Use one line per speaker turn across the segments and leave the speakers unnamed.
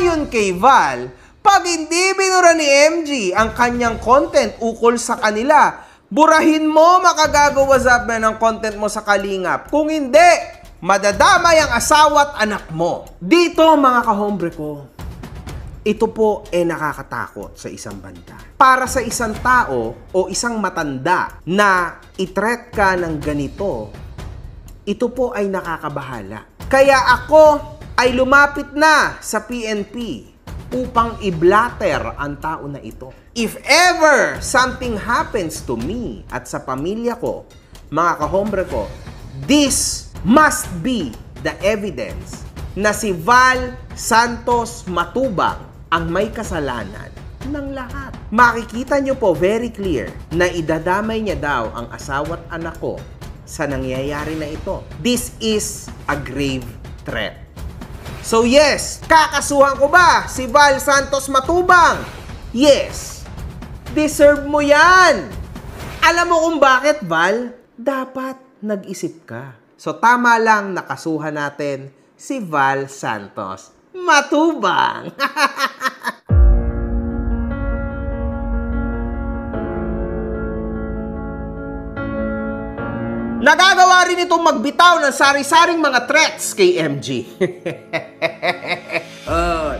Ayon kay Val, pag hindi binura ni MG ang kanyang content ukol sa kanila, burahin mo makagagawa ng content mo sa Kalingap. Kung hindi, madadamay ang asawa at anak mo. Dito mga kahombre ko, ito po nakakatakot sa isang banda. Para sa isang tao o isang matanda na i-threat ka ng ganito, ito po ay nakakabahala. Kaya ako ay lumapit na sa PNP upang i-blatter ang tao na ito. If ever something happens to me at sa pamilya ko, mga kahombre ko, this must be the evidence na si Val Santos Matubang ang may kasalanan ng lahat. Makikita nyo po very clear na idadamay niya daw ang asawa at anak ko sa nangyayari na ito. This is a grave threat. So yes, kakasuhan ko ba si Val Santos Matubang? Yes. Deserve mo yan. Alam mo kung bakit, Val? Dapat nag-isip ka. So tama lang nakasuhan natin si Val Santos Matubang. Nagagawa rin itong magbitaw ng sari-saring mga threats kay MG.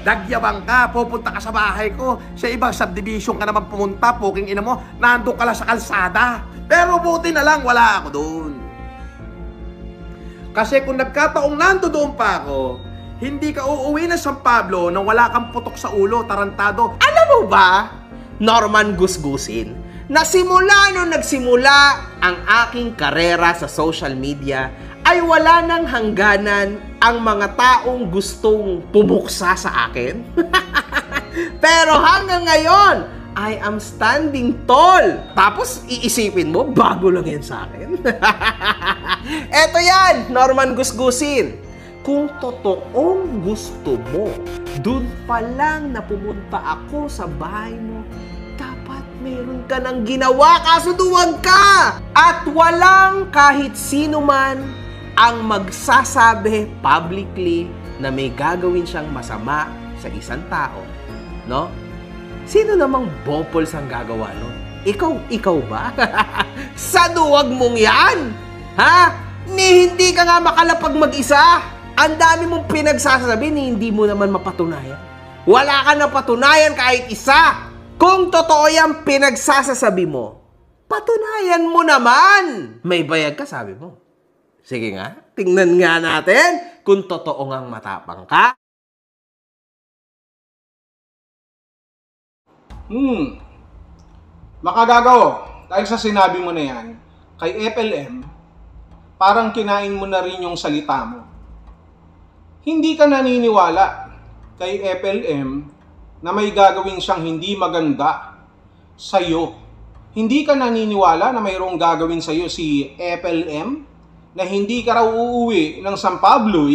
Nagyabang ka, pupunta ka sa bahay ko. Sa ibang subdivision ka naman pumunta, puking ina mo, nandun ka lang sa kalsada. Pero buti na lang, wala ako doon. Kasi kung nagkataong nandoon pa ako, hindi ka uuwi na San Pablo nang wala kang putok sa ulo, tarantado.
Alam mo ba, Norman Gusgusin, na simula nung nagsimula ang aking karera sa social media, ay wala nang hangganan ang mga taong gustong pumuksa sa akin. Pero hanggang ngayon, I am standing tall. Tapos iisipin mo, bago lang yan sa akin. Eto yan, Norman Gusgusin. Kung totoong gusto mo, dun pa lang na pumunta ako sa bahay mo, dapat meron ka ng ginawa, kaso duwag ka! At walang kahit sino man ang magsasabi publicly na may gagawin siyang masama sa isang tao, no? Sino namang bopols ang gagawa nun? Ikaw ba? Sa duwag mong yan? Ha? Hindi ka nga makalapag mag-isa. Ang dami mong pinagsasabi ni hindi mo naman mapatunayan. Wala ka na patunayan kahit isa. Kung totoo yung pinagsasabi mo, patunayan mo naman. May bayad ka, sabi mo. Sige nga, tingnan nga natin kung totoo ngang matapang ka.
Makagagaw, dahil sa sinabi mo na yan, kay FLM, parang kinain mo na rin yung salita mo. Hindi ka naniniwala kay FLM na may gagawin siyang hindi maganda sa'yo. Hindi ka naniniwala na mayroong gagawin sa'yo si FLM na hindi ka raw uuwi ng San Pablo,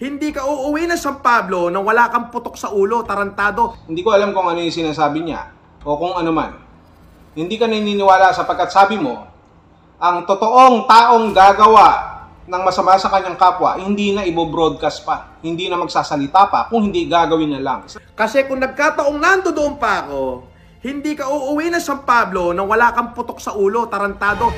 Hindi ka uuwi ng San Pablo nang wala kang putok sa ulo, tarantado.
Hindi ko alam kung ano yung sinasabi niya o kung ano man. Hindi ka naniniwala sapagkat sabi mo, ang totoong taong gagawa ng masama sa kanyang kapwa, hindi na ibo-broadcast pa, hindi na magsasalita pa, kung hindi gagawin na lang.
Kasi kung nagkataong nandoon pa ako, hindi ka uuwi ng San Pablo nang wala kang putok sa ulo, tarantado.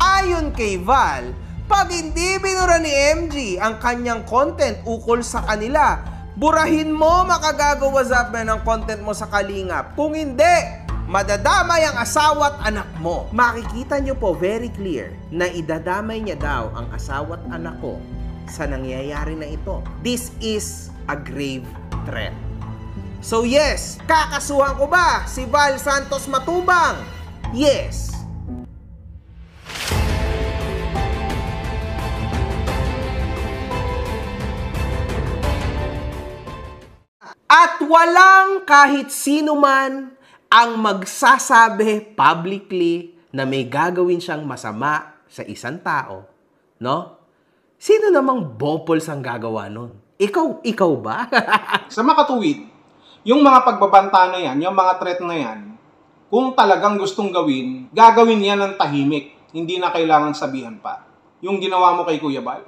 Ayon kay Val, pag hindi binura ni MG ang kanyang content ukol sa kanila, burahin mo makagagawa ng content mo sa Kalingap. Kung hindi, madadamay ang asawa at anak mo. Makikita nyo po very clear na idadamay niya daw ang asawa at anak ko sa nangyayari na ito. This is a grave threat. So yes, kakasuhan ko ba si Val Santos Matubang? Yes. At walang kahit sino man ang magsasabi publicly na may gagawin siyang masama sa isang tao, no? Sino namang bopols ang gagawa nun? Ikaw ba?
Sa makatuwid, yung mga pagbabanta na yan, yung mga threat na yan, kung talagang gustong gawin, gagawin yan ng tahimik. Hindi na kailangan sabihan pa. Yung ginawa mo kay Kuya Bal.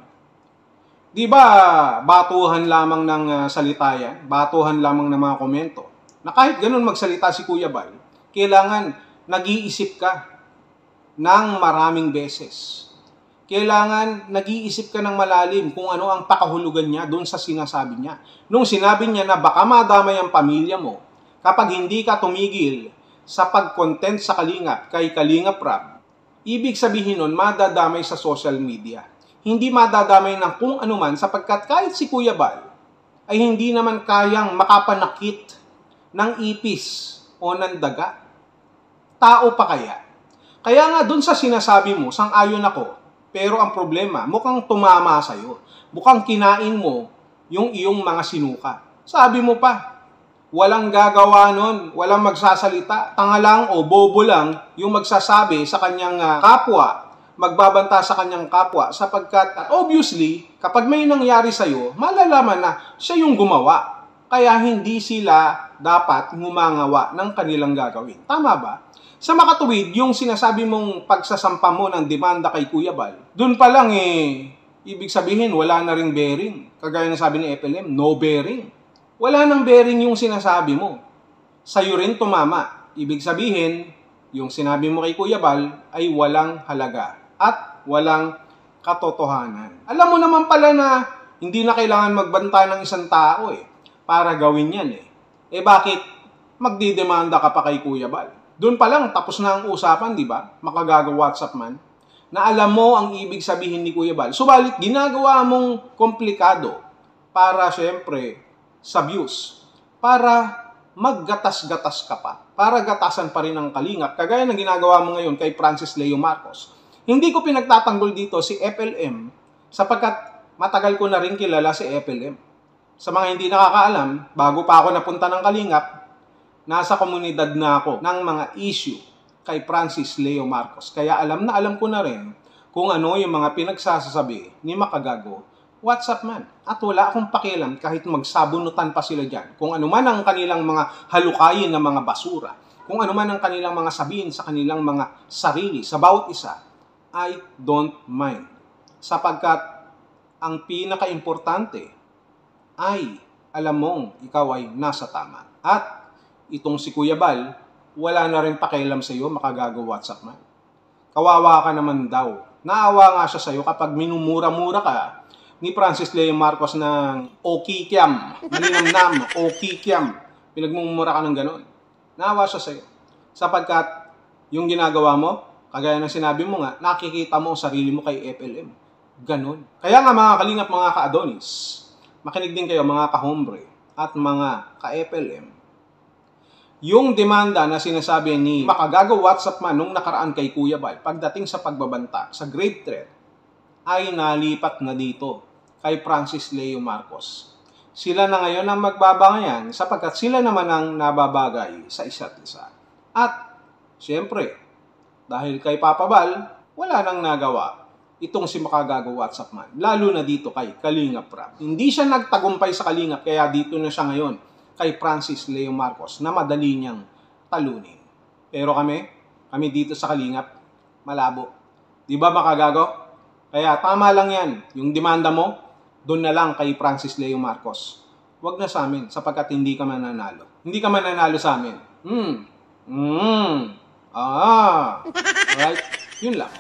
Di ba batuhan lamang ng salita yan? Batuhan lamang ng mga komento? Na kahit ganun magsalita si Kuya Bal, kailangan nag-iisip ka ng maraming beses. Kailangan nag-iisip ka ng malalim kung ano ang pakahulugan niya doon sa sinasabi niya. Nung sinabi niya na baka madamay ang pamilya mo kapag hindi ka tumigil sa pag-content sa Kalingap kay Kalingap Rab, ibig sabihin nun madadamay sa social media. Hindi madadamay ng kung anuman sapagkat kahit si Kuya Bal ay hindi naman kayang makapanakit ng ipis o ng daga. Tao pa kaya? Kaya nga dun sa sinasabi mo, sang-ayon ako, pero ang problema, mukhang tumama sa'yo. Mukhang kinain mo yung iyong mga sinuka. Sabi mo pa, walang gagawa nun, walang magsasalita, tanga lang o bobo lang yung magsasabi sa kanyang kapwa, magbabanta sa kanyang kapwa, sapagkat obviously, kapag may nangyari sa'yo, malalaman na siya yung gumawa. Kaya hindi sila dapat ngumangawa ng kanilang gagawin. Tama ba? Sa makatuwid, yung sinasabi mong pagsasampa mo ng demanda kay Kuya Bal, dun pa lang ibig sabihin wala na ring bearing. Kagaya ng sabi ni FLM, no bearing. Wala nang bearing yung sinasabi mo. Sa'yo rin tumama. Ibig sabihin, yung sinabi mo kay Kuya Bal ay walang halaga at walang katotohanan. Alam mo naman pala na hindi na kailangan magbanta ng isang tao para gawin yan bakit magdidemanda ka pa kay Kuya Bal? Doon pa lang, tapos na ang usapan, di ba? Makagaga WhatsApp man. Na alam mo ang ibig sabihin ni Kuya Bal. Subalit, ginagawa mong komplikado para, syempre, sa views. Para maggatas-gatas ka pa. Para gatasan pa rin ang Kalingap. Kagaya ng ginagawa mo ngayon kay Francis Leo Marcos. Hindi ko pinagtatanggol dito si FLM sapagkat matagal ko na rin kilala si FLM. Sa mga hindi nakakaalam, bago pa ako napunta ng Kalingap, nasa komunidad na ako ng mga issue kay Francis Leo Marcos. Kaya alam ko na rin kung ano yung mga pinagsasasabi ni Makagago WhatsApp man. At wala akong pakialam kahit magsabunutan pa sila dyan. Kung ano man ang kanilang mga halukayin na mga basura, kung ano man ang kanilang mga sabihin sa kanilang mga sarili, sa bawat isa, I don't mind. Sapagkat ang pinaka-importante ay alam mong ikaw ay nasa tama. At itong si Kuya Bal, wala na rin pakialam sa iyo, Makagago WhatsApp man. Kawawa ka naman daw. Naawa nga siya sa iyo kapag minumura-mura ka ni Francis Leo Marcos ng okikiam, malinamnam, okikiam. Pinagmumura ka ng ganon. Naawa siya sa iyo. Sapagkat yung ginagawa mo, kagaya ng sinabi mo nga, nakikita mo ang sarili mo kay FLM. Ganon. Kaya nga mga Kalingap, mga ka-Adonis, makinig din kayo mga ka-hombre at mga ka-FLM. Yung demanda na sinasabi ni Makagago WhatsApp man nung nakaraan kay Kuya Bal pagdating sa pagbabanta sa grave threat ay nalipat na dito kay Francis Leo Marcos. Sila na ngayon ang magbabangayan sapagkat sila naman ang nababagay sa isa't isa. At siyempre, dahil kay Papa Bal, wala nang nagawa itong si Makagago WhatsApp man. Lalo na dito kay Kalingap Rab. Hindi siya nagtagumpay sa Kalingap kaya dito na siya ngayon kay Francis Leo Marcos na madali niyang talunin. Pero kami dito sa Kalingap, malabo. Di ba Makagago? Kaya tama lang yan. Yung demanda mo, doon na lang kay Francis Leo Marcos. Huwag na sa amin sapagkat hindi ka mananalo. Hindi ka mananalo sa amin. Alright? Yun lang.